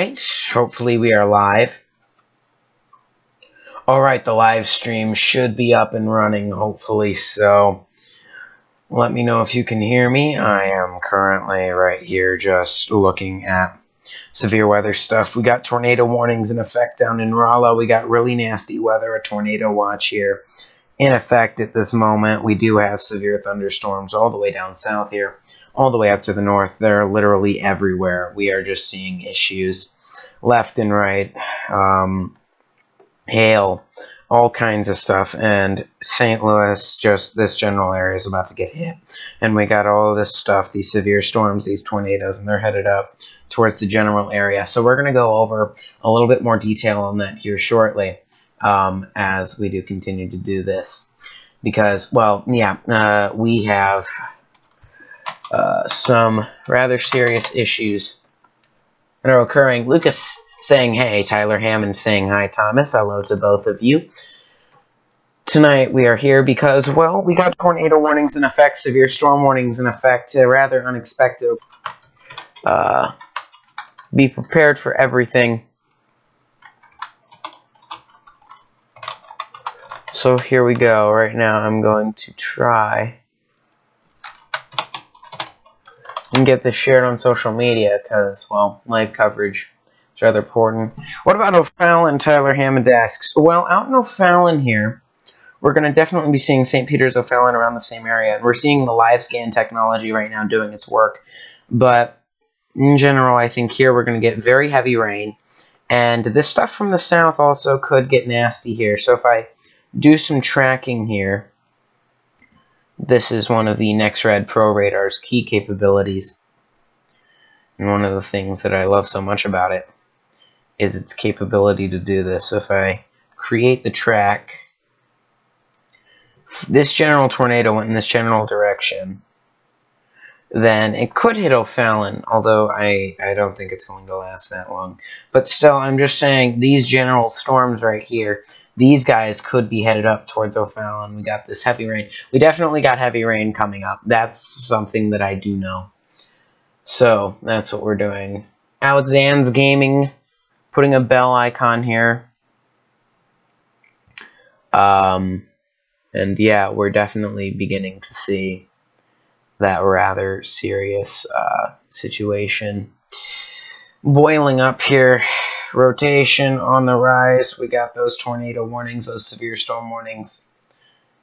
Alright, hopefully we are live. Alright, the live stream should be up and running, hopefully, so let me know if you can hear me. I am currently right here just looking at severe weather stuff. We got tornado warnings in effect down in Rolla. We got really nasty weather, a tornado watch here in effect at this moment. We do have severe thunderstorms all the way down south here, all the way up to the north. They're literally everywhere. We are just seeing issues left and right. Hail, all kinds of stuff, and St. Louis, just this general area is about to get hit. And we got all of this stuff, these severe storms, these tornadoes, and they're headed up towards the general area. So we're going to go over a little bit more detail on that here shortly as we do continue to do this. Because, well, yeah, we have some rather serious issues that are occurring. Lucas saying hey, Tyler Hammond saying hi, Thomas. Hello to both of you. Tonight we are here because, well, we got tornado warnings in effect, severe storm warnings in effect, rather unexpected. Be prepared for everything. So here we go. Right now I'm going to try and get this shared on social media because, well, live coverage is rather important. What about O'Fallon? Tyler Hammond asks. Well, out in O'Fallon here, we're going to definitely be seeing St. Peter's, O'Fallon around the same area. And we're seeing the live scan technology right now doing its work. But in general, I think here we're going to get very heavy rain. And this stuff from the south also could get nasty here. So if I do some tracking here, this is one of the NextRed Pro Radar's key capabilities. And one of the things that I love so much about it is its capability to do this. So if I create the track, this general tornado went in this general direction, then it could hit O'Fallon, although I don't think it's going to last that long. But still, I'm just saying, these general storms right here, these guys could be headed up towards O'Fallon. We got this heavy rain. We definitely got heavy rain coming up. That's something that I do know. So, that's what we're doing. Alexander's Gaming, putting a bell icon here. And yeah, we're definitely beginning to see that rather serious situation boiling up here. Rotation on the rise. We got those tornado warnings, those severe storm warnings.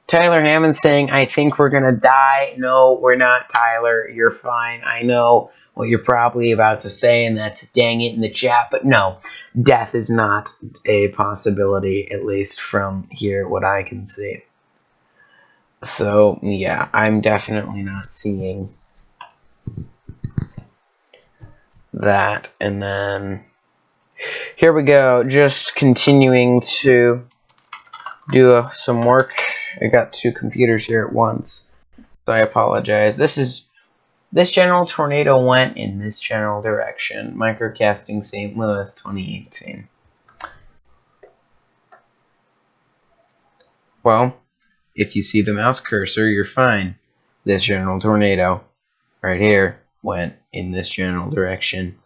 Tyler Hammond saying, I think we're going to die. No, we're not, Tyler. You're fine. I know what you're probably about to say, and that's dang it in the chat. But no, death is not a possibility, at least from here, what I can see. So, yeah, I'm definitely not seeing that. And then here we go, just continuing to do some work. I got two computers here at once, so I apologize. This general tornado went in this general direction. Microcasting St. Louis 2018. Well, if you see the mouse cursor, you're fine. This general tornado right here went in this general direction.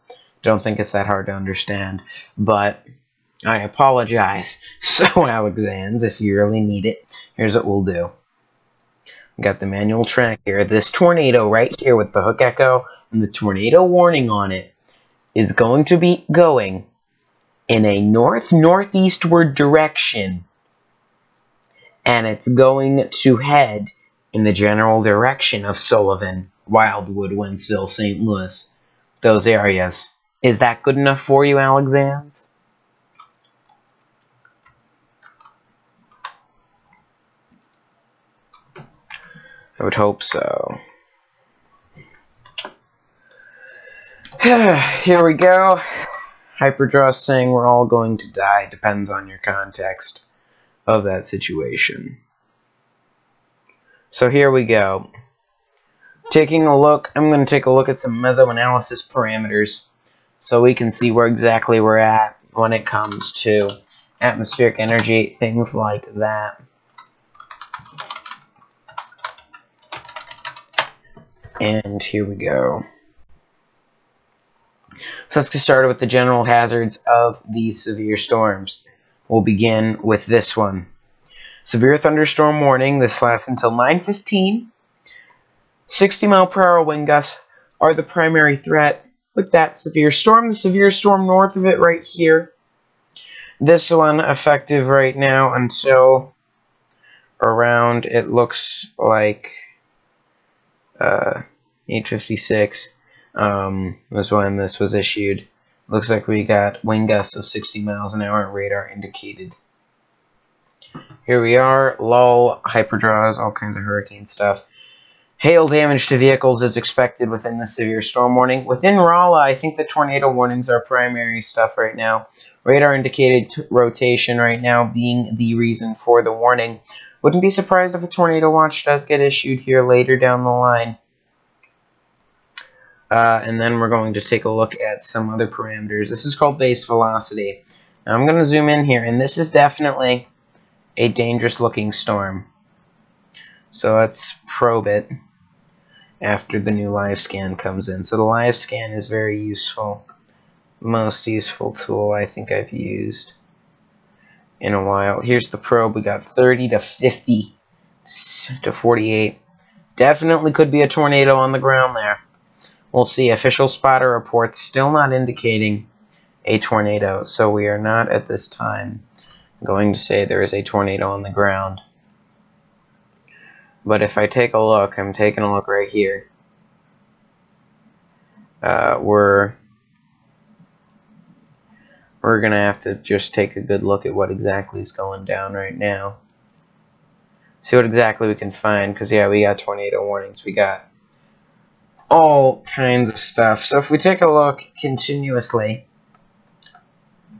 Don't think it's that hard to understand, but I apologize. So, Alexanders, if you really need it, here's what we'll do. We got the manual track here. This tornado right here with the hook echo and the tornado warning on it is going to be going in a north-northeastward direction. And it's going to head in the general direction of Sullivan, Wildwood, Wentzville, St. Louis, those areas. Is that good enough for you, Alexanders? I would hope so. Here we go. Hyperdraw saying we're all going to die. Depends on your context of that situation. So here we go. Taking a look, I'm going to take a look at some mesoanalysis parameters so we can see where exactly we're at when it comes to atmospheric energy, things like that. And here we go. So let's get started with the general hazards of these severe storms. We'll begin with this one. Severe thunderstorm warning. This lasts until 9:15. 60-mile-per-hour wind gusts are the primary threat with that severe storm. The severe storm north of it right here. This one effective right now until around, it looks like 8:56 was when this was issued. Looks like we got wind gusts of 60 miles an hour, radar indicated. Here we are, lull, hyperdraws, all kinds of hurricane stuff. Hail damage to vehicles is expected within the severe storm warning. Within Rolla, I think the tornado warnings are primary stuff right now. Radar indicated rotation right now being the reason for the warning. Wouldn't be surprised if a tornado watch does get issued here later down the line. And then we're going to take a look at some other parameters. This is called base velocity. Now I'm going to zoom in here, and this is definitely a dangerous looking storm. So let's probe it after the new live scan comes in. So the live scan is very useful. Most useful tool I think I've used in a while. Here's the probe. We got 30 to 50 to 48. Definitely could be a tornado on the ground there. We'll see. Official spotter reports still not indicating a tornado, so we are not at this time going to say there is a tornado on the ground. But if I take a look, I'm taking a look right here. We're going to have to just take a good look at what exactly is going down right now. See what exactly we can find, because yeah, we got tornado warnings. We got all kinds of stuff. So if we take a look continuously,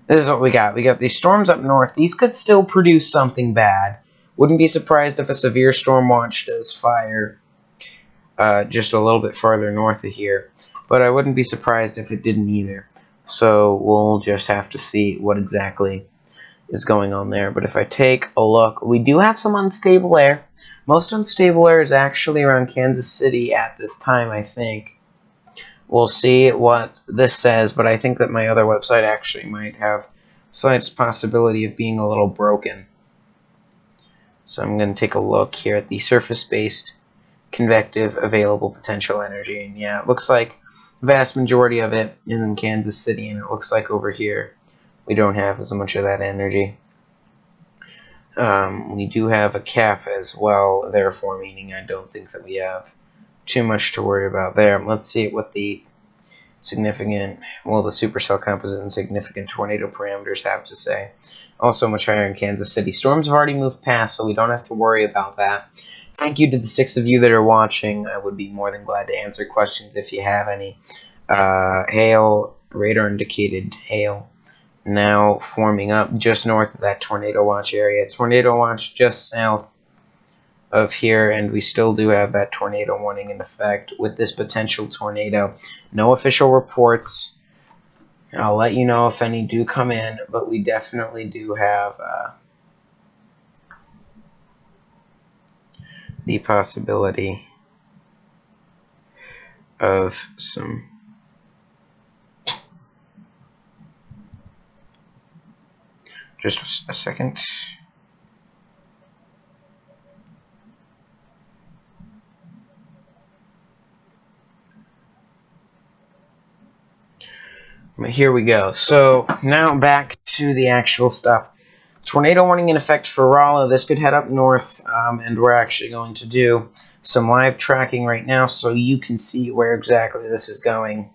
this is what we got. We got these storms up north. These could still produce something bad. Wouldn't be surprised if a severe storm watch does fire just a little bit farther north of here. But I wouldn't be surprised if it didn't either. So we'll just have to see what exactly is going on there. But if I take a look, we do have some unstable air. Most unstable air is actually around Kansas City at this time, I think. We'll see what this says, but I think that my other website actually might have slightest possibility of being a little broken. So I'm going to take a look here at the surface-based convective available potential energy. And yeah, it looks like the vast majority of it is in Kansas City, and it looks like over here we don't have as much of that energy. We do have a cap as well, therefore meaning I don't think that we have too much to worry about there. Let's see what the significant, well, the supercell composite and significant tornado parameters have to say. Also much higher in Kansas City. Storms have already moved past, so we don't have to worry about that. Thank you to the 6 of you that are watching. I would be more than glad to answer questions if you have any. Hail, radar indicated hail, now forming up just north of that tornado watch area. Tornado watch just south of here, and we still do have that tornado warning in effect with this potential tornado. No official reports. I'll let you know if any do come in, but we definitely do have the possibility of some just a second. Here we go. So now back to the actual stuff. Tornado warning in effect for Rolla. This could head up north, and we're actually going to do some live tracking right now so you can see where exactly this is going.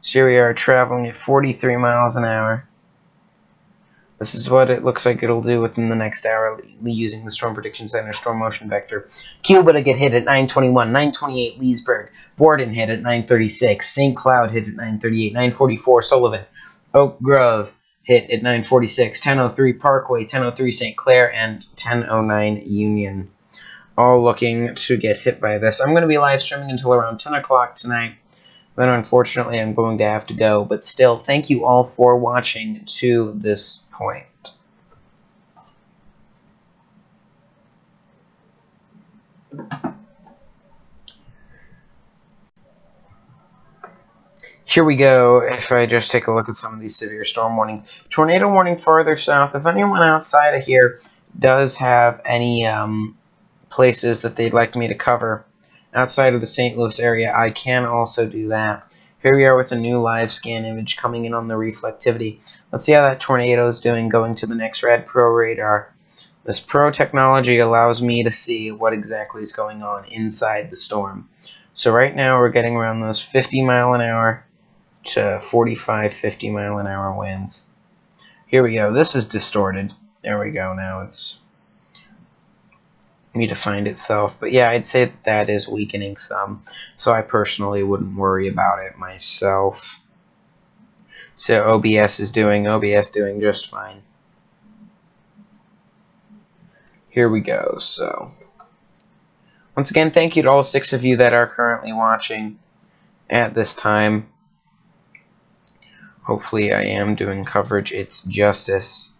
So here we are traveling at 43 miles an hour. This is what it looks like it'll do within the next hour using the Storm Prediction Center Storm Motion Vector. Cuba to get hit at 9:21, 9:28 Leesburg, Borden hit at 9:36, St. Cloud hit at 9:38, 9:44 Sullivan, Oak Grove hit at 9:46, 10:03 Parkway, 10:03 St. Clair, and 10:09 Union. All looking to get hit by this. I'm going to be live streaming until around 10 o'clock tonight. Then unfortunately I'm going to have to go, but still, thank you all for watching to this point. Here we go. If I just take a look at some of these severe storm warnings. Tornado warning farther south. If anyone outside of here does have any places that they'd like me to cover outside of the St. Louis area, I can also do that. Here we are with a new live scan image coming in on the reflectivity. Let's see how that tornado is doing going to the next Rad Pro radar. This Pro technology allows me to see what exactly is going on inside the storm. So right now we're getting around those 50 mile an hour to 45, 50 mile an hour winds. Here we go. This is distorted. There we go. Now it's redefined itself. But yeah, I'd say that is weakening some. So I personally wouldn't worry about it myself. So OBS doing just fine. Here we go. So once again, thank you to all 6 of you that are currently watching at this time. Hopefully I am doing coverage its justice.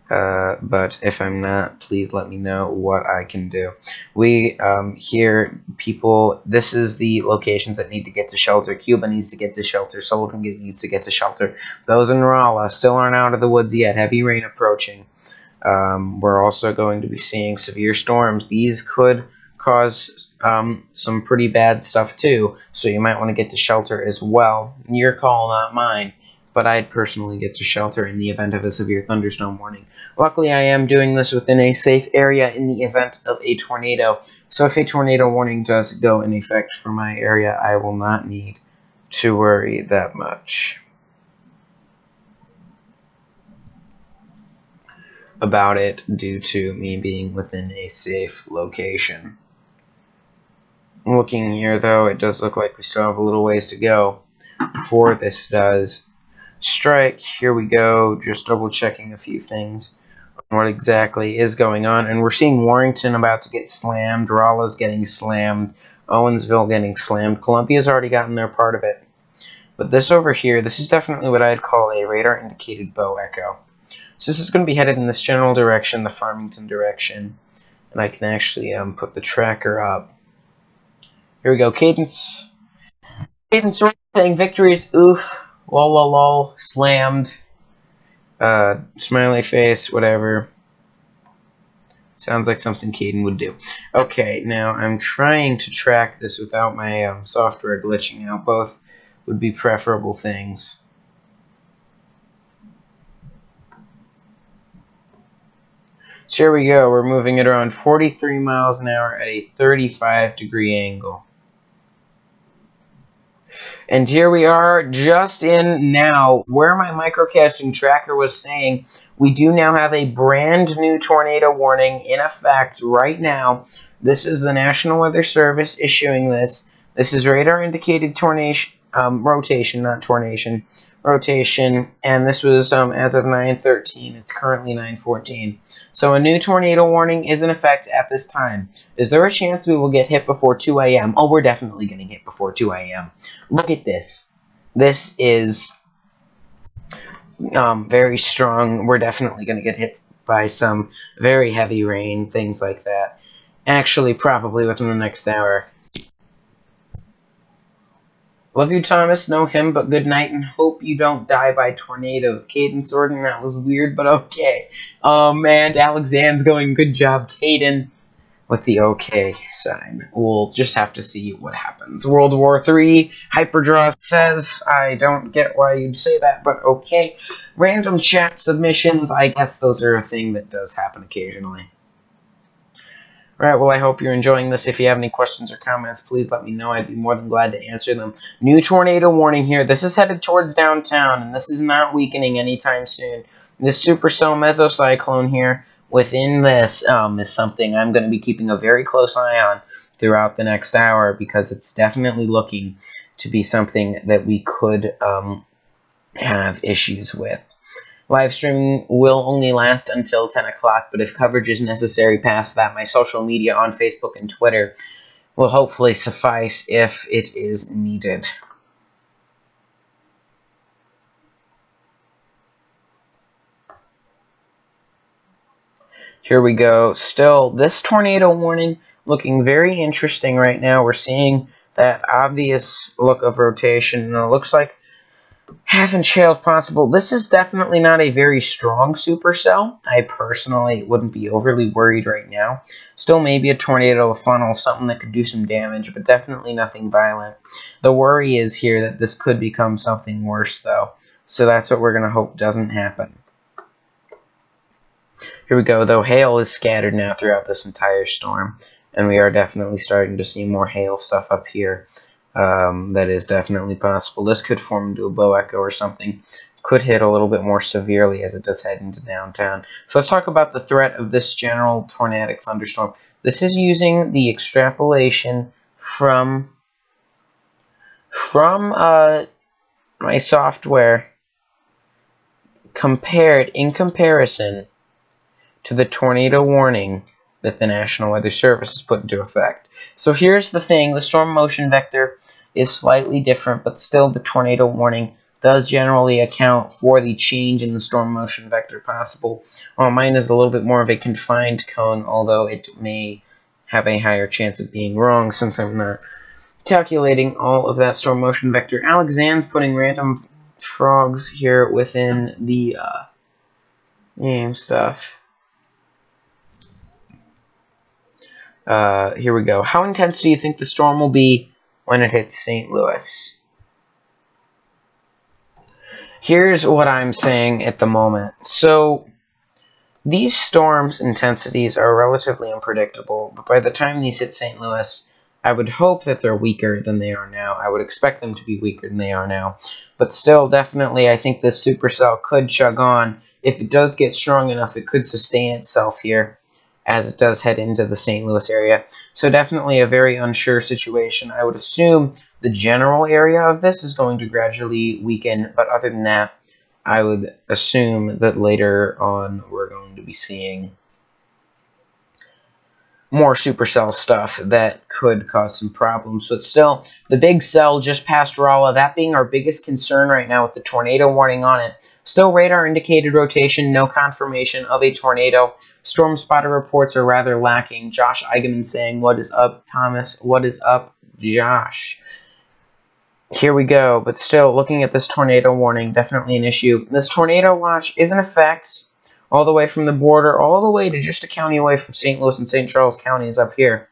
But if I'm not, please let me know what I can do. We hear people, this is the locations that need to get to shelter. Cuba needs to get to shelter. Sullivan needs to get to shelter. Those in Rolla still aren't out of the woods yet. Heavy rain approaching. We're also going to be seeing severe storms. These could cause some pretty bad stuff too, so you might want to get to shelter as well. Your call, not mine, but I'd personally get to shelter in the event of a severe thunderstorm warning. Luckily, I am doing this within a safe area in the event of a tornado, so if a tornado warning does go in effect for my area, I will not need to worry that much about it due to me being within a safe location. Looking here, though, it does look like we still have a little ways to go before this does strike. Here we go, just double checking a few things on what exactly is going on. And we're seeing Warrington about to get slammed, Rolla's getting slammed, Owensville getting slammed. Columbia's already gotten their part of it. But this over here, this is definitely what I'd call a radar-indicated bow echo. So this is going to be headed in this general direction, the Farmington direction. And I can actually put the tracker up. Here we go, Cadence. Cadence saying victories, oof, lol, lol, lol, slammed, smiley face, whatever. Sounds like something Caden would do. Okay, now I'm trying to track this without my software glitching out. Both would be preferable things. So here we go. We're moving it around 43 miles an hour at a 35-degree angle. And here we are just in now where my microcasting tracker was saying we do now have a brand new tornado warning in effect right now. This is the National Weather Service issuing this. This is radar indicated rotation, not tornation, rotation, and this was as of 9:13. It's currently 9:14. So a new tornado warning is in effect at this time. Is there a chance we will get hit before 2 a.m.? Oh, we're definitely getting hit before 2 a.m. Look at this. This is very strong. We're definitely going to get hit by some very heavy rain, things like that. Actually, probably within the next hour. Love you, Thomas. Know him, but good night, and hope you don't die by tornadoes. Caden Sorden, that was weird, but okay. And Alexander's going, good job, Caden, with the okay sign. We'll just have to see what happens. World War III, Hyperdraw says, I don't get why you'd say that, but okay. Random chat submissions, I guess those are a thing that does happen occasionally. Alright, well, I hope you're enjoying this. If you have any questions or comments, please let me know. I'd be more than glad to answer them. New tornado warning here. This is headed towards downtown, and this is not weakening anytime soon. This supercell mesocyclone here within this is something I'm going to be keeping a very close eye on throughout the next hour because it's definitely looking to be something that we could have issues with. Live streaming will only last until 10 o'clock, but if coverage is necessary past that, my social media on Facebook and Twitter will hopefully suffice if it is needed. Here we go. Still, this tornado warning looking very interesting right now. We're seeing that obvious look of rotation, and it looks like half-inch hail is possible. This is definitely not a very strong supercell. I personally wouldn't be overly worried right now. Still maybe a tornado funnel, something that could do some damage, but definitely nothing violent. The worry is here that this could become something worse, though. So that's what we're going to hope doesn't happen. Here we go, though hail is scattered now throughout this entire storm, and we are definitely starting to see more hail stuff up here. That is definitely possible. This could form into a bow echo or something. Could hit a little bit more severely as it does head into downtown. So let's talk about the threat of this general tornadic thunderstorm. This is using the extrapolation from my software in comparison to the tornado warning that the National Weather Service has put into effect. So here's the thing, the storm motion vector is slightly different, but still the tornado warning does generally account for the change in the storm motion vector possible. Mine is a little bit more of a confined cone, although it may have a higher chance of being wrong since I'm not calculating all of that storm motion vector. Alexander's putting random frogs here within the game stuff. Here we go. How intense do you think the storm will be when it hits St. Louis? Here's what I'm saying at the moment. So, these storms' intensities are relatively unpredictable, but by the time these hit St. Louis, I would hope that they're weaker than they are now. I would expect them to be weaker than they are now. But still, definitely, I think this supercell could chug on. If it does get strong enough, it could sustain itself here as it does head into the St. Louis area. So definitely a very unsure situation. I would assume the general area of this is going to gradually weaken, but other than that, I would assume that later on we're going to be seeing more supercell stuff that could cause some problems. But still, the big cell just past Rolla, that being our biggest concern right now with the tornado warning on it. Still radar indicated rotation, no confirmation of a tornado. Storm spotter reports are rather lacking. Josh Eigenman saying, "What is up, Thomas? What is up, Josh?" Here we go, but still, looking at this tornado warning, definitely an issue. This tornado watch is in effect all the way from the border, all the way to just a county away from St. Louis and St. Charles counties up here.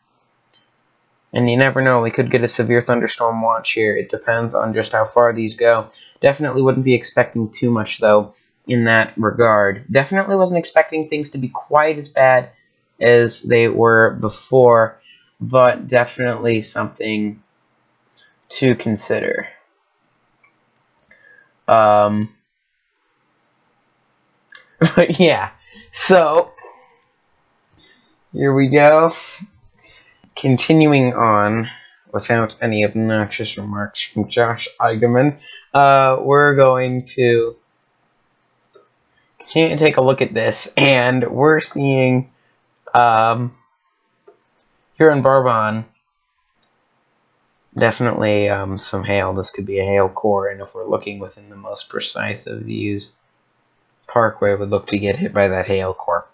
And you never know, we could get a severe thunderstorm watch here. It depends on just how far these go. Definitely wouldn't be expecting too much, though, in that regard. Definitely wasn't expecting things to be quite as bad as they were before, but definitely something to consider. But yeah, so here we go. Continuing on without any obnoxious remarks from Josh Eigenman, we're going to continue to take a look at this, and we're seeing here in Bourbon definitely some hail. This could be a hail core, and if we're looking within the most precise of views, Parkway would look to get hit by that hail core.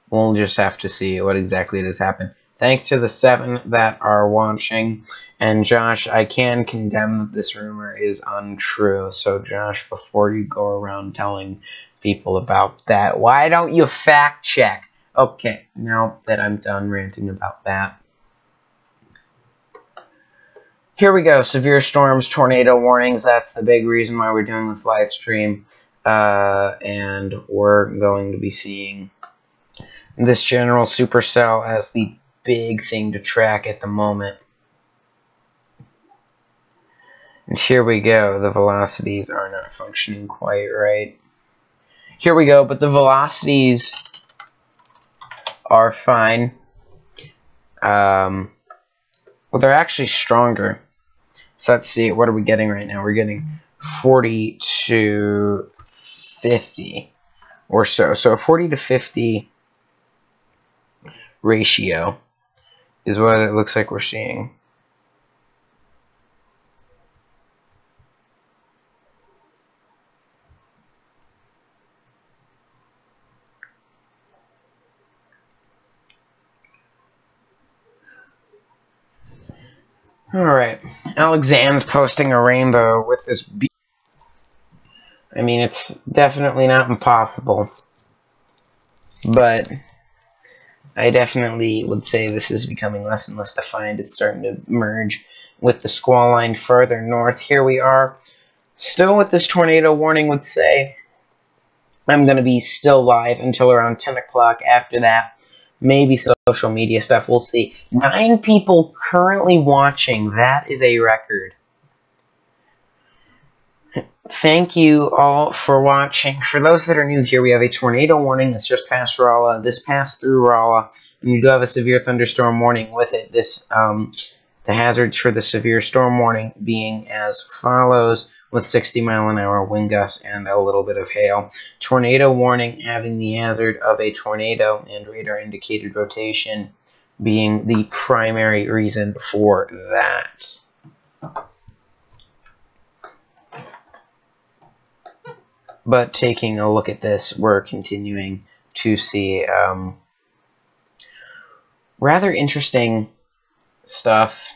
We'll just have to see what exactly has happened. Thanks to the 7 that are watching. And Josh, I can condemn that this rumor is untrue. So Josh, before you go around telling people about that, why don't you fact check? Okay, now that I'm done ranting about that. Here we go. Severe storms, tornado warnings. That's the big reason why we're doing this live stream. And we're going to be seeing this general supercell as the big thing to track at the moment. And here we go. The velocities are not functioning quite right. Here we go, but the velocities are fine. Well, they're actually stronger. So let's see, what are we getting right now? We're getting 40 to 50 or so. So a 40 to 50 ratio is what it looks like we're seeing. Alright, Alexander's posting a rainbow with this I mean, it's definitely not impossible, but I definitely would say this is becoming less and less defined. It's starting to merge with the squall line further north. Here we are, still with this tornado warning, would say I'm going to be still live until around 10 o'clock. After that, maybe social media stuff. We'll see. 9 people currently watching. That is a record. Thank you all for watching. For those that are new here, we have a tornado warning that's just past Rolla. This passed through Rolla, and you do have a severe thunderstorm warning with it. This, the hazards for the severe storm warning being as follows, with 60-mile-an-hour wind gusts and a little bit of hail. Tornado warning having the hazard of a tornado and radar-indicated rotation being the primary reason for that. But taking a look at this, we're continuing to see rather interesting stuff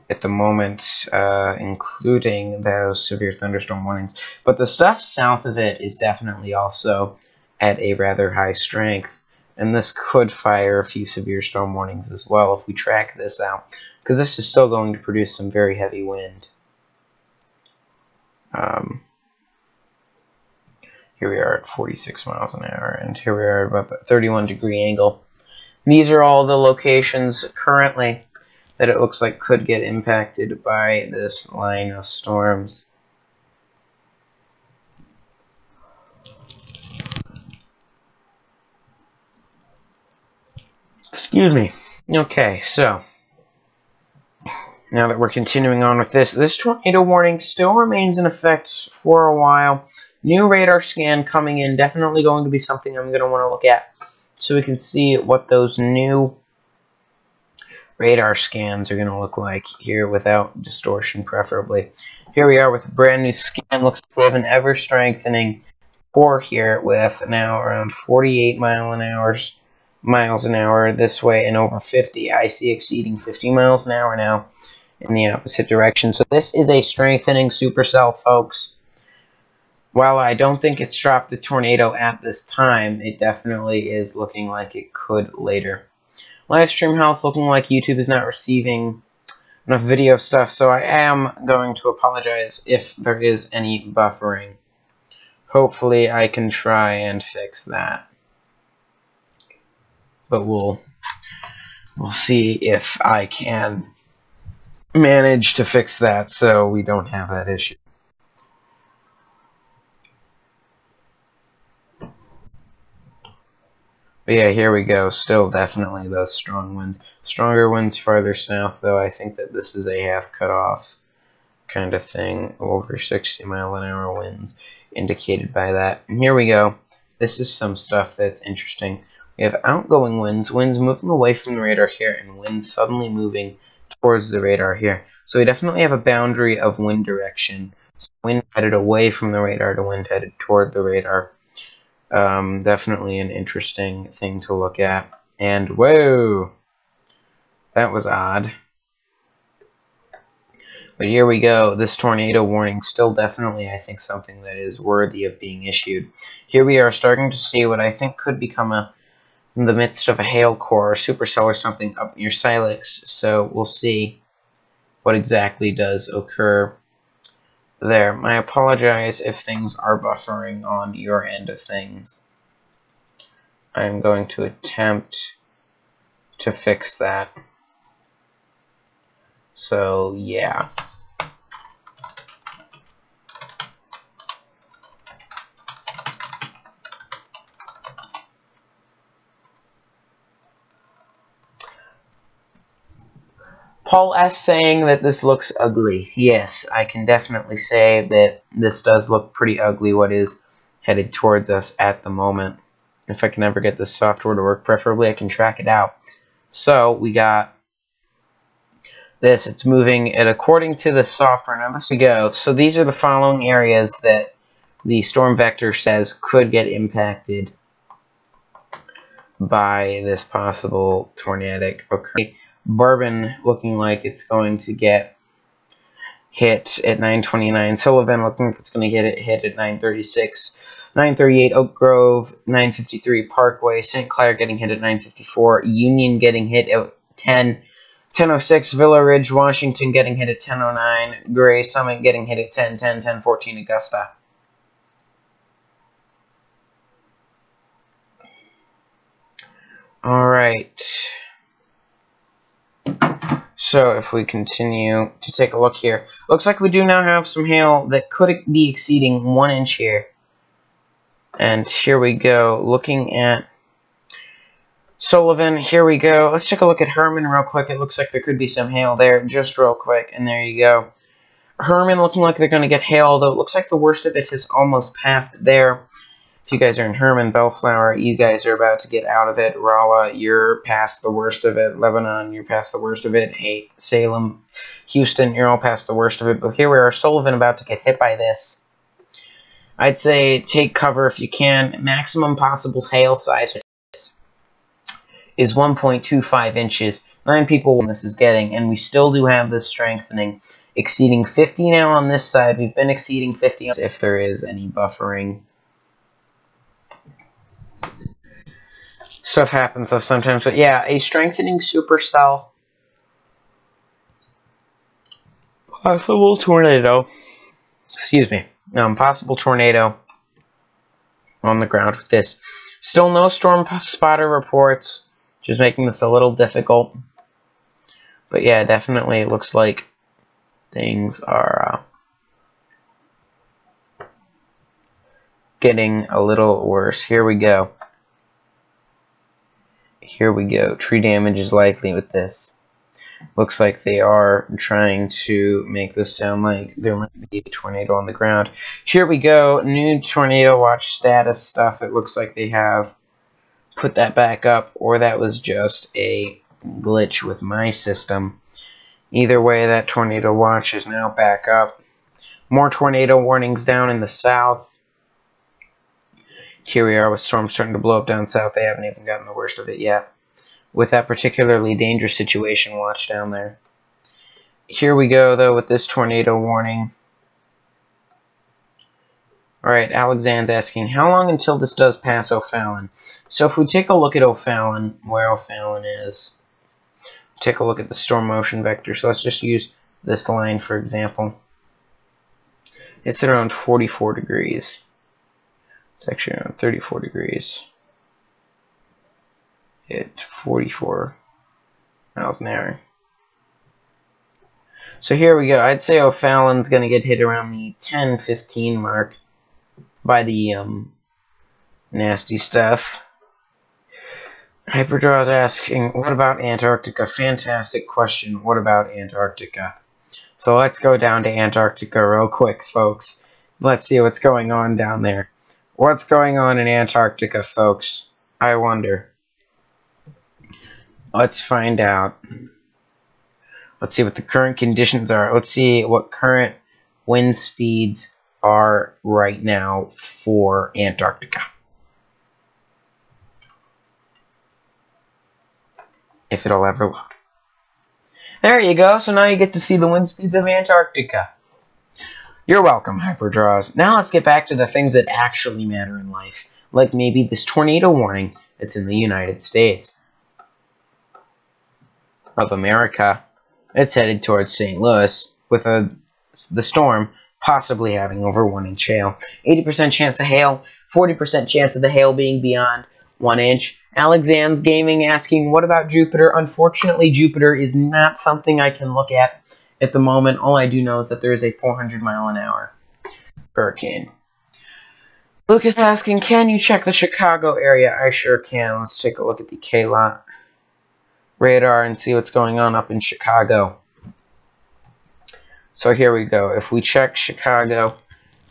at the moment, including those severe thunderstorm warnings. But the stuff south of it is definitely also at a rather high strength, and this could fire a few severe storm warnings as well if we track this out, because this is still going to produce some very heavy wind. Here we are at 46 miles an hour, and here we are at about the 31-degree angle. These are all the locations currently that it looks like could get impacted by this line of storms. Excuse me. Okay, so now that we're continuing on with this tornado warning still remains in effect for a while. New radar scan coming in, definitely going to be something I'm going to want to look at so we can see what those new radar scans are going to look like here without distortion, preferably. Here we are with a brand new scan. Looks like we have an ever-strengthening core here with now around 48 miles an hour this way and over 50. I see exceeding 50 miles an hour now in the opposite direction. So this is a strengthening supercell, folks. While I don't think it's dropped the tornado at this time, it definitely is looking like it could later. Livestream health looking like YouTube is not receiving enough video stuff, so I am going to apologize if there is any buffering. Hopefully I can try and fix that. But we'll see if I can manage to fix that so we don't have that issue. But yeah, here we go. Still definitely those strong winds. Stronger winds farther south, though. I think that this is a half cutoff kind of thing. Over 60-mile-an-hour winds indicated by that. And here we go. This is some stuff that's interesting. We have outgoing winds moving away from the radar here, and winds suddenly moving towards the radar here. So we definitely have a boundary of wind direction. So wind headed away from the radar to wind headed toward the radar. Definitely an interesting thing to look at. And whoa, that was odd. But here we go. This tornado warning still definitely, I think, something that is worthy of being issued. Here we are starting to see what I think could become in the midst of a hail core or supercell or something up near Silex. So we'll see what exactly does occur there. I apologize if things are buffering on your end of things. I'm going to attempt to fix that. So, yeah. Paul S. saying that this looks ugly. Yes, I can definitely say that this does look pretty ugly, what is headed towards us at the moment. If I can ever get this software to work, preferably I can track it out. So, we got this. It's moving it according to the software. Now, let's go. So, these are the following areas that the storm vector says could get impacted by this possible tornadic occurrence. Bourbon looking like it's going to get hit at 9:29. Sullivan looking like it's going to get hit at 9:36. 9:38 Oak Grove, 9:53 Parkway, St. Clair getting hit at 9:54. Union getting hit at 10. 10:06 Villa Ridge, Washington getting hit at 10:09. Gray Summit getting hit at 10:10. 10:14 Augusta. All right. So if we continue to take a look here, looks like we do now have some hail that could be exceeding 1 inch here. And here we go, looking at Sullivan, here we go. Let's take a look at Herman real quick. It looks like there could be some hail there, just real quick, and there you go. Herman looking like they're going to get hail, although it looks like the worst of it has almost passed there. If you guys are in Herman, Bellflower, you guys are about to get out of it. Rolla, you're past the worst of it. Lebanon, you're past the worst of it. Hey, Salem, Houston, you're all past the worst of it. But here we are, Sullivan about to get hit by this. I'd say take cover if you can. Maximum possible hail size is 1.25 inches. 9 people this is getting, and we still do have this strengthening. Exceeding 50 now on this side. We've been exceeding 50 if there is any buffering. Stuff happens though sometimes, but yeah, a strengthening supercell. Possible tornado. Excuse me. Possible tornado on the ground with this. Still no storm spotter reports, just making this a little difficult. But yeah, definitely it looks like things are getting a little worse. Here we go. Here we go. Tree damage is likely with this. Looks like they are trying to make this sound like there might be a tornado on the ground. Here we go. New tornado watch status stuff. It looks like they have put that back up, or that was just a glitch with my system. Either way, that tornado watch is now back up. More tornado warnings down in the south. Here we are with storms starting to blow up down south. They haven't even gotten the worst of it yet, with that particularly dangerous situation watch down there. Here we go, though, with this tornado warning. Alright, Alexander's asking, how long until this does pass O'Fallon? So if we take a look at O'Fallon, where O'Fallon is, take a look at the storm motion vector. So let's just use this line, for example. It's at around 44 degrees. It's actually around 34 degrees. At 44 miles an hour. So here we go. I'd say O'Fallon's going to get hit around the 10-15 mark by the nasty stuff. Hyperdraw's asking, what about Antarctica? Fantastic question. What about Antarctica? So let's go down to Antarctica real quick, folks. Let's see what's going on down there. What's going on in Antarctica, folks? I wonder. Let's find out. Let's see what the current conditions are. Let's see what current wind speeds are right now for Antarctica. If it'll ever load. There you go. So now you get to see the wind speeds of Antarctica. You're welcome, Hyperdraws. Now let's get back to the things that actually matter in life. Like maybe this tornado warning that's in the United States of America. It's headed towards St. Louis with the storm possibly having over 1 inch hail. 80% chance of hail, 40% chance of the hail being beyond 1 inch. Alexander's Gaming asking, what about Jupiter? Unfortunately, Jupiter is not something I can look at the moment. All I do know is that there is a 400-mile-an-hour hurricane. Lucas asking, can you check the Chicago area? I sure can. Let's take a look at the K-Lot radar and see what's going on up in Chicago. So here we go. If we check Chicago,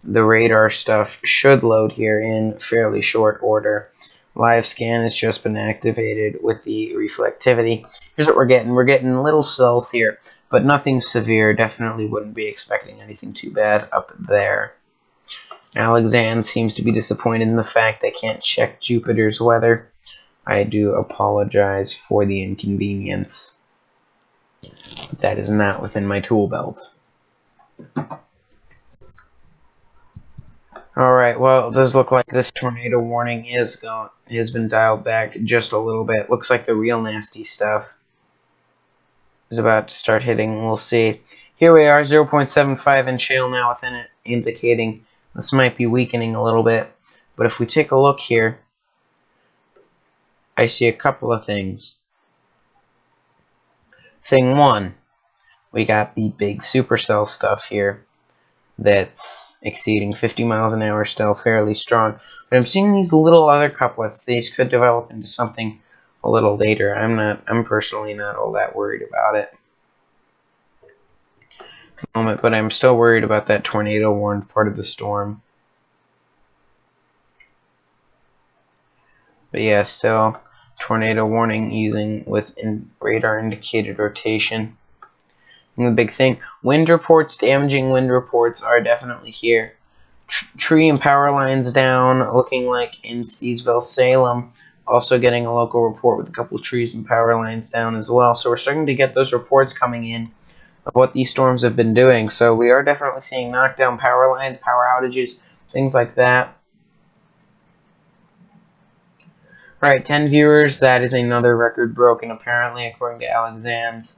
the radar stuff should load here in fairly short order. Live scan has just been activated with the reflectivity. Here's what we're getting. We're getting little cells here, but nothing severe. Definitely wouldn't be expecting anything too bad up there. Alexander seems to be disappointed in the fact they can't check Jupiter's weather. I do apologize for the inconvenience. But that is not within my tool belt. Alright, well, it does look like this tornado warning has been dialed back just a little bit. Looks like the real nasty stuff is about to start hitting. We'll see. Here we are, 0.75 inch hail now within it, indicating this might be weakening a little bit. But if we take a look here, I see a couple of things. Thing one, we got the big supercell stuff here that's exceeding 50 miles an hour, still fairly strong. But I'm seeing these little other couplets. These could develop into something a little later. I'm personally not all that worried about it at the moment, but I'm still worried about that tornado warned part of the storm. But yeah, still tornado warning using with radar indicated rotation. And the big thing, wind reports, damaging wind reports are definitely here. Tree and power lines down, looking like in Steesville, Salem. Also getting a local report with a couple of trees and power lines down as well. So we're starting to get those reports coming in of what these storms have been doing. So we are definitely seeing knockdown power lines, power outages, things like that. Alright, 10 viewers. That is another record broken, apparently, according to Alexander's.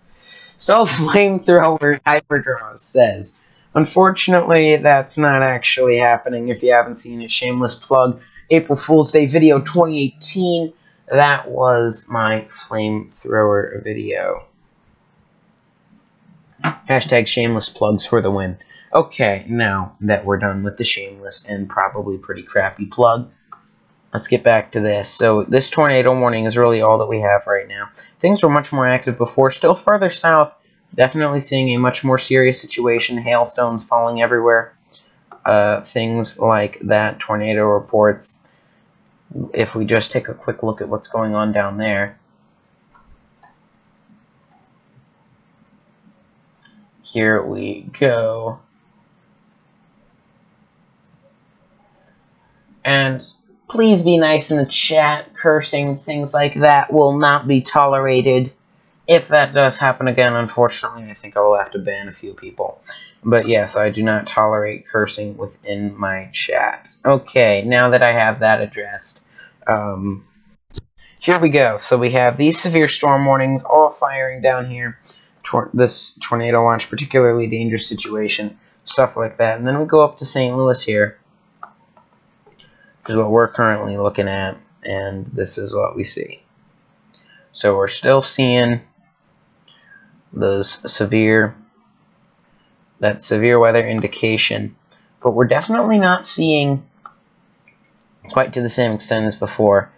So Flamethrower Hyperdraws says, unfortunately, that's not actually happening. If you haven't seen it, shameless plug, April Fool's Day video 2018. That was my flamethrower video. Hashtag shameless plugs for the win. Okay, now that we're done with the shameless and probably pretty crappy plug, let's get back to this. So this tornado warning is really all that we have right now. Things were much more active before. Still further south, definitely seeing a much more serious situation. Hailstones falling everywhere. Things like that. Tornado reports. If we just take a quick look at what's going on down there. Here we go. And please be nice in the chat. Cursing, things like that will not be tolerated. If that does happen again, unfortunately, I think I will have to ban a few people. But yes, I do not tolerate cursing within my chat. Okay, now that I have that addressed, here we go. So we have these severe storm warnings all firing down here. This tornado watch, particularly dangerous situation, stuff like that. And then we go up to St. Louis here, which is what we're currently looking at, and this is what we see. So we're still seeing that severe weather indication, but we're definitely not seeing quite to the same extent as before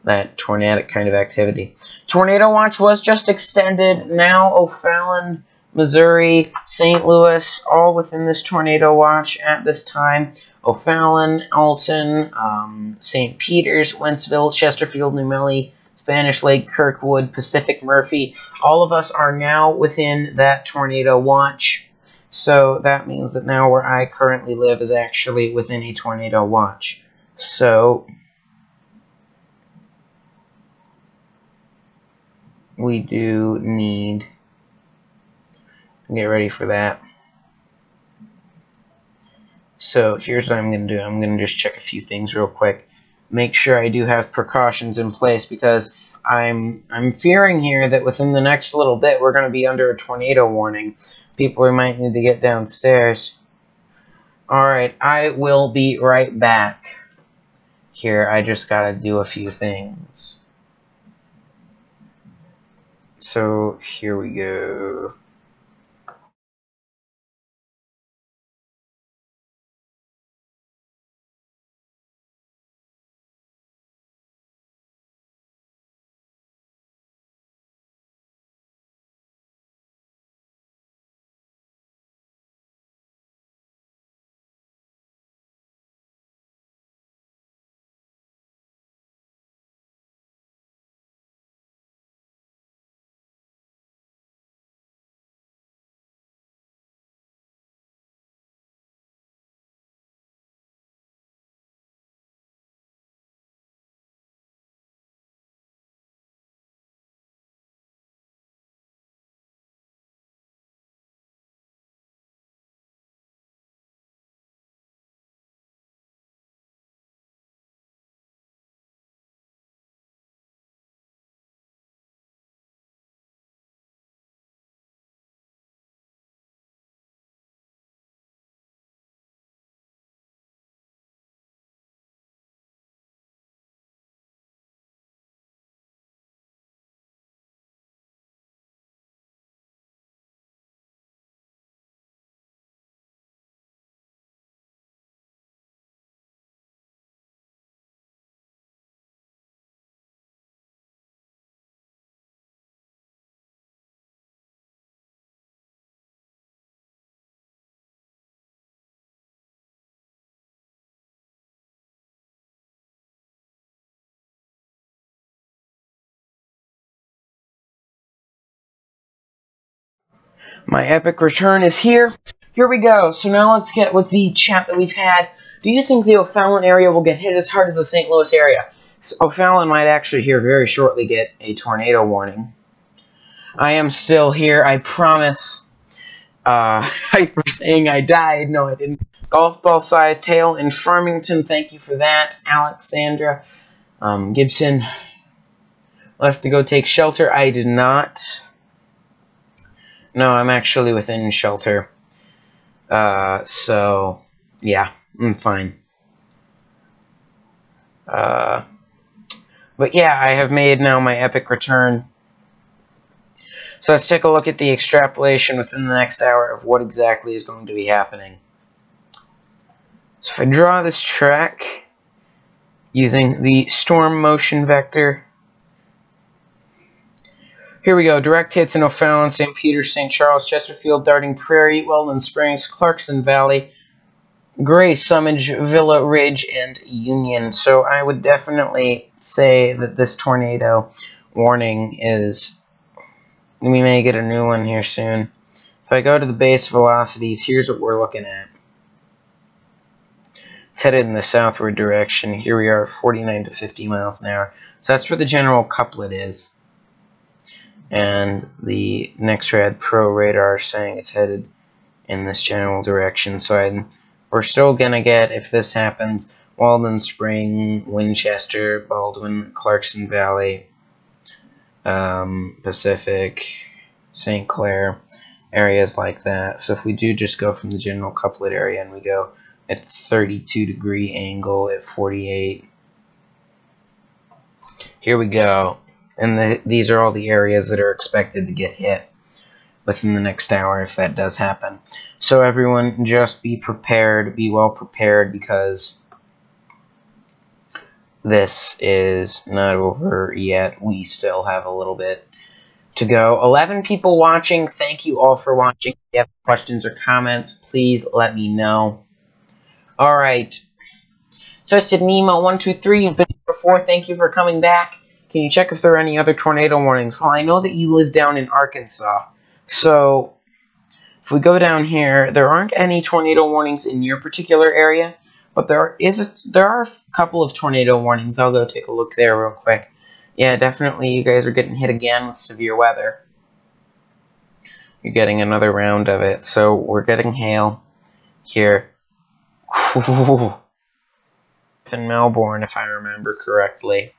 that tornadic kind of activity. Tornado watch was just extended. Now O'Fallon, Missouri, St. Louis, all within this tornado watch at this time. O'Fallon, Alton, St. Peters, Wentzville, Chesterfield, New Melly, Spanish Lake, Kirkwood, Pacific, Murphy. All of us are now within that tornado watch. So that means that now where I currently live is actually within a tornado watch. So we do need to get ready for that. So here's what I'm going to do. I'm going to just check a few things real quick. Make sure I do have precautions in place, because I'm fearing here that within the next little bit we're going to be under a tornado warning. People might need to get downstairs. Alright, I will be right back. Here, I just got to do a few things. So here we go. My epic return is here. Here we go. So now let's get with the chat that we've had. Do you think the O'Fallon area will get hit as hard as the St. Louis area? So O'Fallon might actually here very shortly get a tornado warning. I am still here, I promise. Hyper saying I died. No, I didn't. Golf ball sized hail in Farmington. Thank you for that, Alexandra. Gibson left to go take shelter. I did not. No, I'm actually within shelter. So, yeah, I'm fine. But yeah, I have made now my epic return. So let's take a look at the extrapolation within the next hour of what exactly is going to be happening. So if I draw this track using the storm motion vector, here we go. Direct hits in O'Fallon, St. Peters, St. Charles, Chesterfield, Darting Prairie, Weldon Springs, Clarkson Valley, Gray, Summage, Villa Ridge, and Union. So I would definitely say that this tornado warning is... We may get a new one here soon. If I go to the base velocities, here's what we're looking at. It's headed in the southward direction. Here we are, 49 to 50 miles an hour. So that's where the general couplet is. And the NextRad Pro radar is saying it's headed in this general direction. So we're still going to get, if this happens, Walden Spring, Winchester, Baldwin, Clarkson Valley, Pacific, St. Clair, areas like that. So if we do just go from the general couplet area and we go at 32-degree angle at 48, here we go. And these are all the areas that are expected to get hit within the next hour if that does happen. So everyone, just be prepared, be well prepared, because this is not over yet. We still have a little bit to go. 11 people watching. Thank you all for watching. If you have questions or comments, please let me know. Alright. Twisted Nemo 123, you've been here before. Thank you for coming back. Can you check if there are any other tornado warnings? Well, I know that you live down in Arkansas. So, if we go down here, there aren't any tornado warnings in your particular area. But there are a couple of tornado warnings. I'll go take a look there real quick. Yeah, definitely you guys are getting hit again with severe weather. You're getting another round of it. So we're getting hail here. Ooh. In Melbourne, if I remember correctly.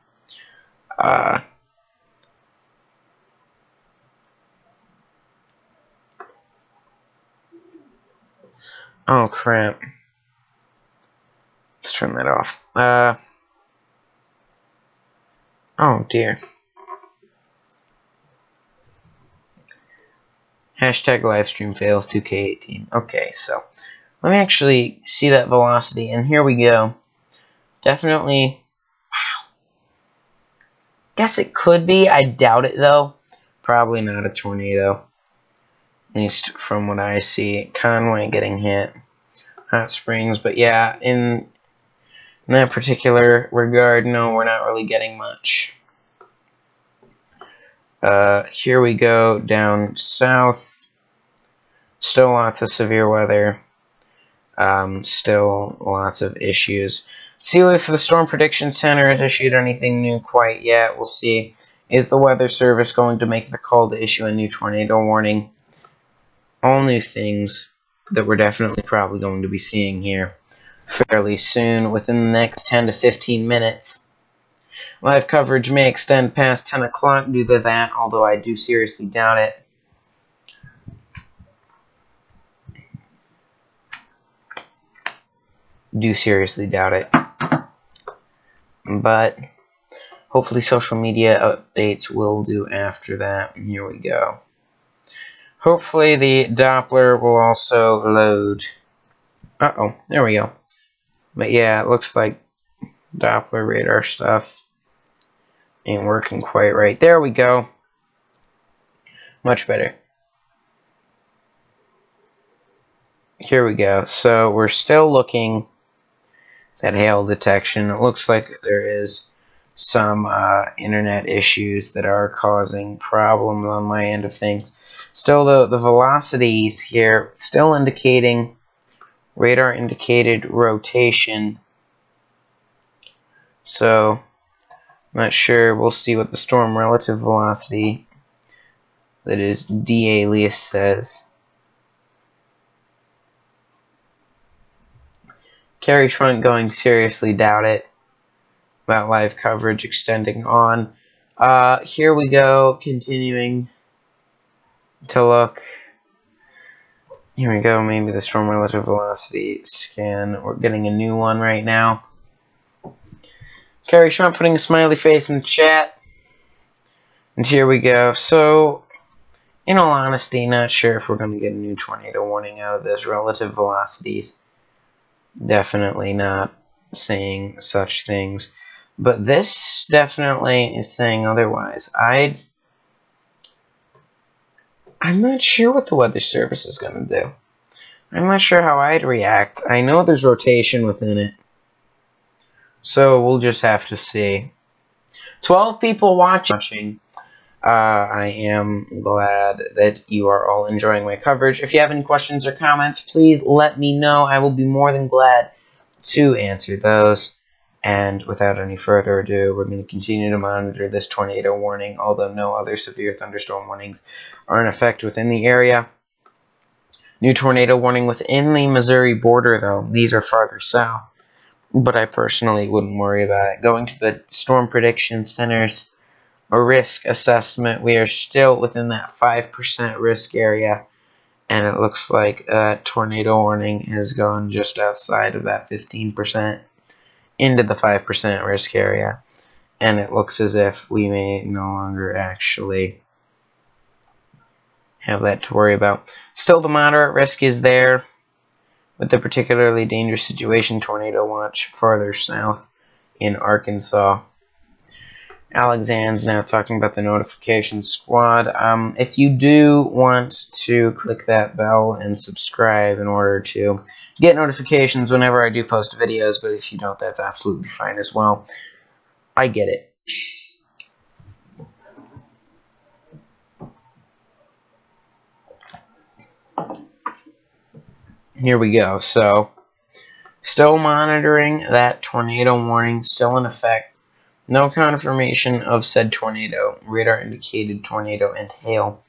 Oh, crap. Let's turn that off. Oh, dear. Hashtag livestream fails 2K18. Okay, so let me actually see that velocity, and here we go. Definitely. Wow. Guess it could be. I doubt it, though. Probably not a tornado. At least from what I see. Conway getting hit. Hot Springs. But yeah, in that particular regard, no, we're not really getting much. Here we go down south. Still lots of severe weather. Still lots of issues. See if the Storm Prediction Center has issued anything new quite yet. We'll see. Is the Weather Service going to make the call to issue a new tornado warning? All new things that we're definitely probably going to be seeing here fairly soon, within the next 10 to 15 minutes. Live coverage may extend past 10 o'clock due to that, although I do seriously doubt it. But hopefully social media updates will do after that. And here we go. Hopefully the Doppler will also load. Uh-oh, there we go. But yeah, it looks like Doppler radar stuff ain't working quite right. There we go. Much better. Here we go. So we're still looking at hail detection. It looks like there is some internet issues that are causing problems on my end of things. Still, the velocities here still indicating radar indicated rotation. So, I'm not sure. We'll see what the storm relative velocity, that is D alias, says. Carry front going, seriously doubt it. About live coverage extending on. Here we go, continuing to look. Here we go, maybe the storm relative velocity scan. We're getting a new one right now. Carrie Trump putting a smiley face in the chat. And here we go. So, in all honesty, not sure if we're going to get a new tornado warning out of this. Relative velocities, definitely not saying such things. But this definitely is saying otherwise. I'm not sure what the Weather Service is going to do. I'm not sure how I'd react. I know there's rotation within it. So we'll just have to see. 12 people watching. I am glad that you are all enjoying my coverage. If you have any questions or comments, please let me know. I will be more than glad to answer those. And without any further ado, we're going to continue to monitor this tornado warning, although no other severe thunderstorm warnings are in effect within the area. New tornado warning within the Missouri border, though. These are farther south, but I personally wouldn't worry about it. Going to the Storm Prediction Center's risk assessment, we are still within that 5% risk area, and it looks like that tornado warning has gone just outside of that 15%. Into the 5% risk area, and it looks as if we may no longer actually have that to worry about. Still, the moderate risk is there with the particularly dangerous situation tornado watch farther south in Arkansas. Alexander's now talking about the notification squad. If you do want to click that bell and subscribe in order to get notifications whenever I do post videos, but if you don't, that's absolutely fine as well. I get it. Here we go. So, still monitoring that tornado warning, still in effect. No confirmation of said tornado. Radar indicated tornado and hail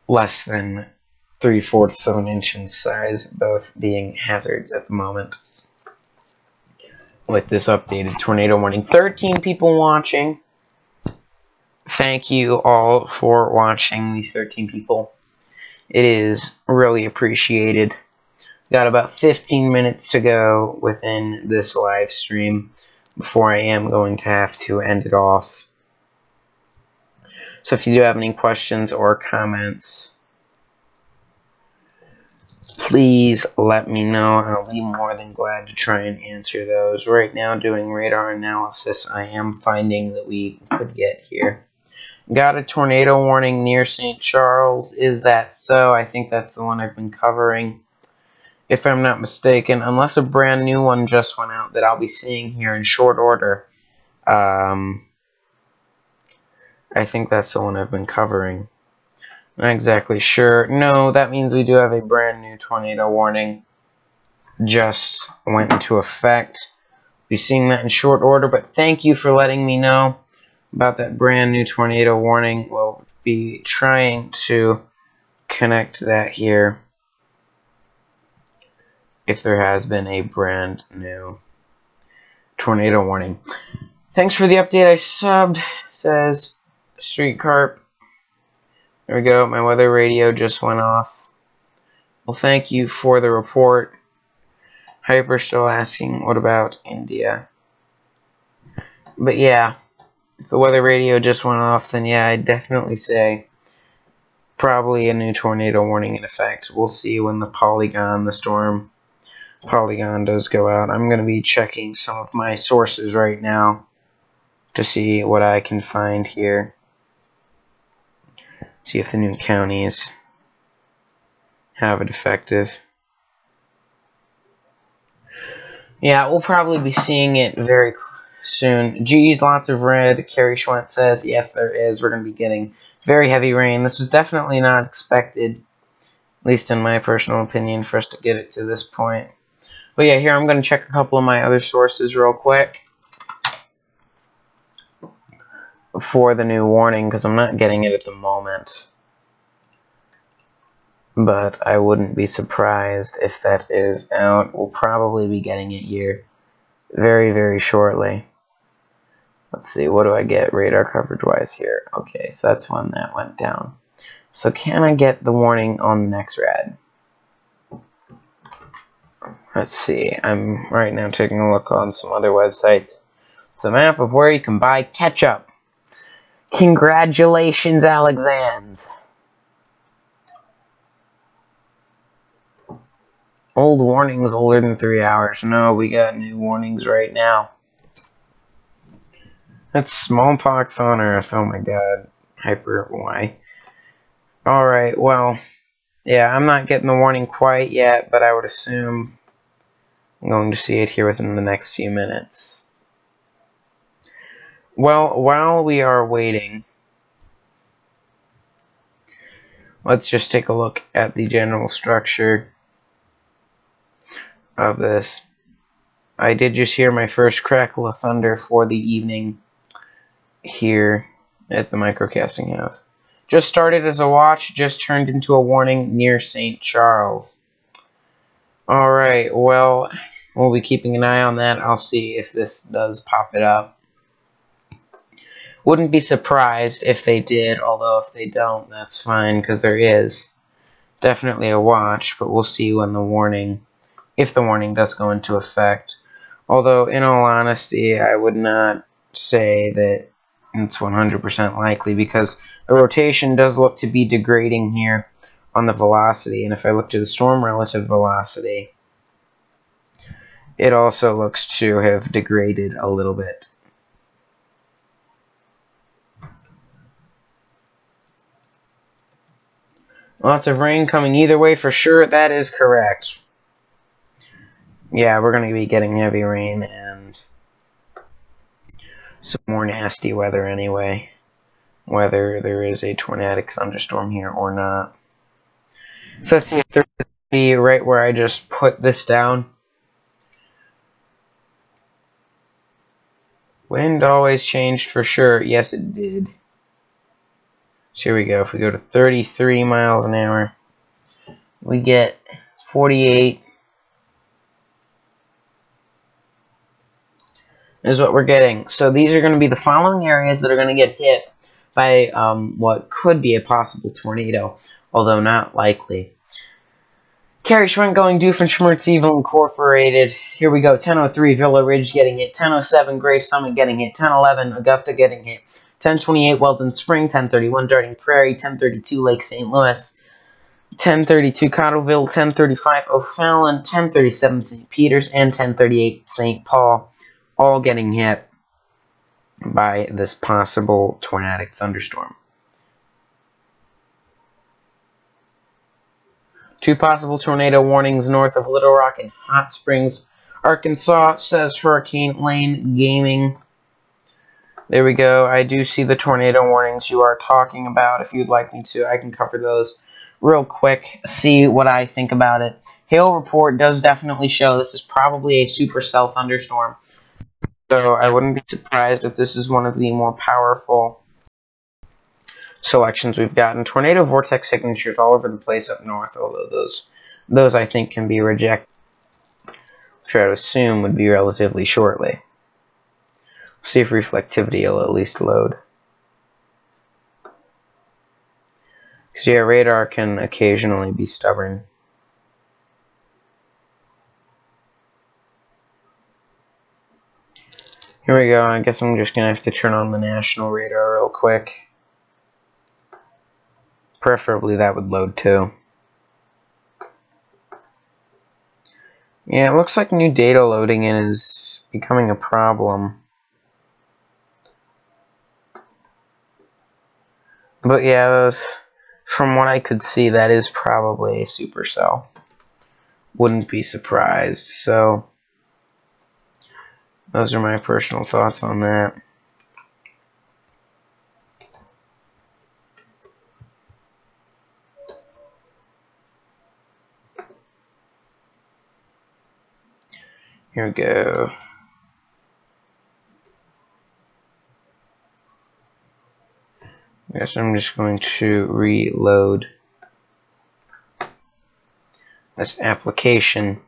less than 3/4 of an inch in size, both being hazards at the moment. With this updated tornado warning. 13 people watching. Thank you all for watching, these 13 people. It is really appreciated. Got about 15 minutes to go within this live stream before I am going to have to end it off. So if you do have any questions or comments, please let me know, and I'll be more than glad to try and answer those. Right now, doing radar analysis, I am finding that we could get here. Got a tornado warning near St. Charles. Is that so? I think that's the one I've been covering, if I'm not mistaken, unless a brand new one just went out that I'll be seeing here in short order. I think that's the one I've been covering. Not exactly sure. No, that means we do have a brand new tornado warning. Just went into effect. Be seeing that in short order, but thank you for letting me know about that brand new tornado warning. We'll be trying to connect that here if there has been a brand new tornado warning. Thanks for the update. I subbed, says Street Carp. There we go. My weather radio just went off. Well, thank you for the report. Hyper still asking, what about India? But yeah, if the weather radio just went off, then yeah, I'd definitely say probably a new tornado warning in effect. We'll see when the storm polygon does go out. I'm going to be checking some of my sources right now to see what I can find here. See if the new counties have it effective. Yeah, we'll probably be seeing it very soon. Geez, lots of red. Carrie Schwent says, yes, there is. We're going to be getting very heavy rain. This was definitely not expected, at least in my personal opinion, for us to get it to this point. But yeah, here I'm going to check a couple of my other sources real quick for the new warning, because I'm not getting it at the moment. But I wouldn't be surprised if that is out. We'll probably be getting it here very, very shortly. Let's see, what do I get radar coverage-wise here? Okay, so that's one that went down. So can I get the warning on the next rad? Let's see, I'm right now taking a look on some other websites. It's a map of where you can buy ketchup. Congratulations, Alexandre. Old warnings older than 3 hours. No, we got new warnings right now. That's smallpox on Earth. Oh my god. Hyper Y. Alright, well, yeah, I'm not getting the warning quite yet, but I would assume I'm going to see it here within the next few minutes. Well, while we are waiting, let's just take a look at the general structure of this. I did just hear my first crackle of thunder for the evening here at the microcasting house. Just started as a watch, just turned into a warning near St. Charles. Alright, well, we'll be keeping an eye on that. I'll see if this does pop it up. Wouldn't be surprised if they did, although if they don't, that's fine, because there is definitely a watch, but we'll see when the warning, if the warning does go into effect. Although, in all honesty, I would not say that it's 100% likely, because the rotation does look to be degrading here on the velocity, and if I look to the storm relative velocity, it also looks to have degraded a little bit. Lots of rain coming either way for sure. That is correct. Yeah, we're going to be getting heavy rain and some more nasty weather anyway, whether there is a tornadic thunderstorm here or not. So let's see if there is be right where I just put this down. Wind always changed for sure. Yes, it did. So here we go. If we go to 33 miles an hour, we get 48 is what we're getting. So these are going to be the following areas that are going to get hit by what could be a possible tornado, although not likely. Carrie Schwent going Doofenshmirtz-Evil Incorporated. Here we go. 10:03 Villa Ridge getting hit. 10:07 Gray Summit getting hit. 10:11 Augusta getting hit. 10:28 Weldon Spring. 10:31 Darting Prairie. 10:32 Lake St. Louis. 10:32 Cottleville. 10:35 O'Fallon. 10:37 St. Peters. And 10:38 St. Paul. All getting hit by this possible tornadic thunderstorm. 2 possible tornado warnings north of Little Rock and Hot Springs, Arkansas, says Hurricane Lane Gaming. There we go. I do see the tornado warnings you are talking about. If you'd like me to, I can cover those real quick, see what I think about it. Hail report does definitely show this is probably a supercell thunderstorm. So I wouldn't be surprised if this is one of the more powerful selections we've gotten. Tornado vortex signatures all over the place up north, although those I think can be rejected, which I would assume would be relatively shortly. See if reflectivity will at least load. Because yeah, radar can occasionally be stubborn. Here we go. I guess I'm just going to have to turn on the national radar real quick. Preferably that would load too. Yeah, it looks like new data loading in is becoming a problem. But yeah, those, from what I could see, that is probably a supercell. Wouldn't be surprised. So Those are my personal thoughts on that. Here we go. I guess I'm just going to reload this application,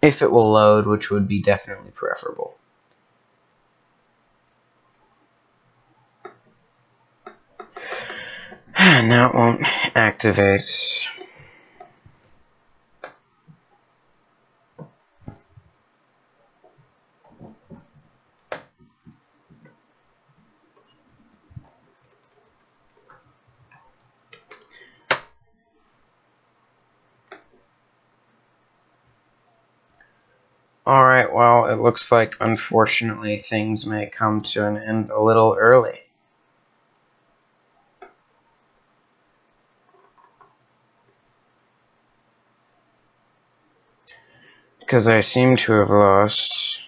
if it will load, which would be definitely preferable. Now it won't activate. Alright, well, it looks like, unfortunately, things may come to an end a little early. Because I seem to have lost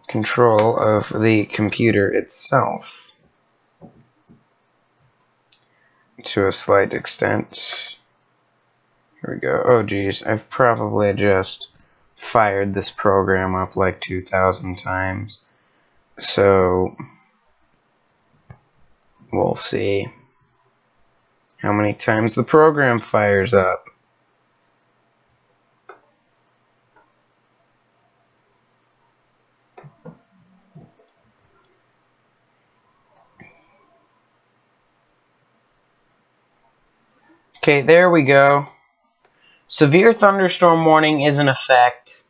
control of the computer itself to a slight extent. Here we go. Oh geez, I've probably just fired this program up like 2,000 times. So we'll see how many times the program fires up. Okay, there we go. Severe thunderstorm warning is in effect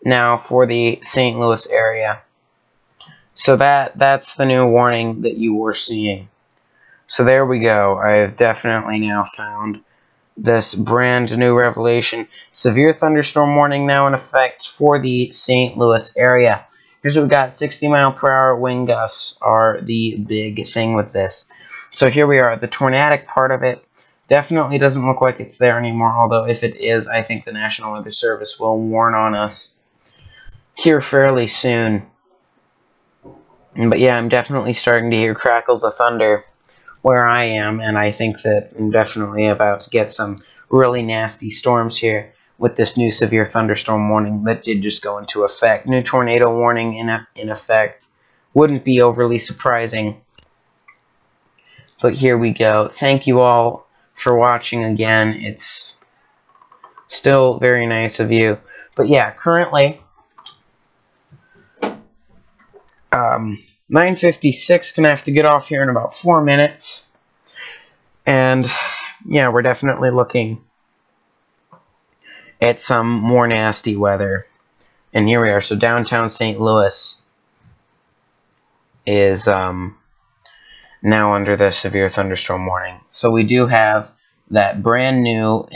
now for the St. Louis area. So that's the new warning that you were seeing. So there we go. I have definitely now found this brand new revelation. Severe thunderstorm warning now in effect for the St. Louis area. Here's what we got. 60-mile-per-hour wind gusts are the big thing with this. So here we are. The tornadic part of it definitely doesn't look like it's there anymore, although if it is, I think the National Weather Service will warn on us here fairly soon. But yeah, I'm definitely starting to hear crackles of thunder where I am, and I think that I'm definitely about to get some really nasty storms here with this new severe thunderstorm warning that did just go into effect. New tornado warning in effect. Wouldn't be overly surprising. But here we go. Thank you all for watching again. It's still very nice of you. But yeah, currently 9:56, gonna have to get off here in about 4 minutes. And yeah, we're definitely looking at some more nasty weather. And here we are. So downtown St. Louis is now under the severe thunderstorm warning. So we do have that brand new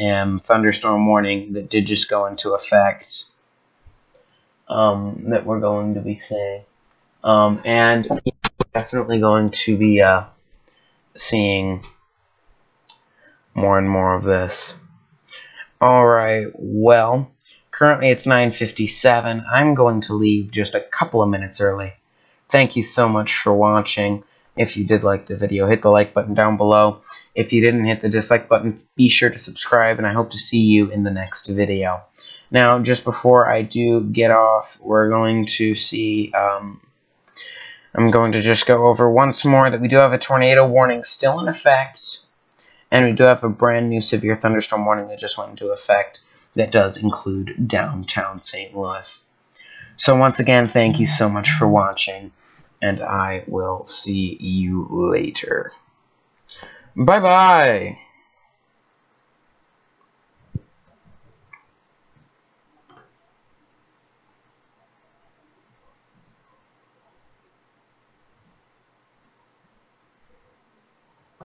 thunderstorm warning that did just go into effect that we're going to be seeing. And we're definitely going to be seeing more and more of this. Alright, well, currently it's 9:57. I'm going to leave just a couple of minutes early. Thank you so much for watching. If you did like the video, hit the like button down below. If you didn't hit the dislike button, be sure to subscribe, and I hope to see you in the next video. Now, just before I do get off, we're going to see, I'm going to just go over once more that we do have a tornado warning still in effect, and we do have a brand new severe thunderstorm warning that just went into effect that does include downtown St. Louis. So once again, thank you so much for watching, and I will see you later. Bye-bye!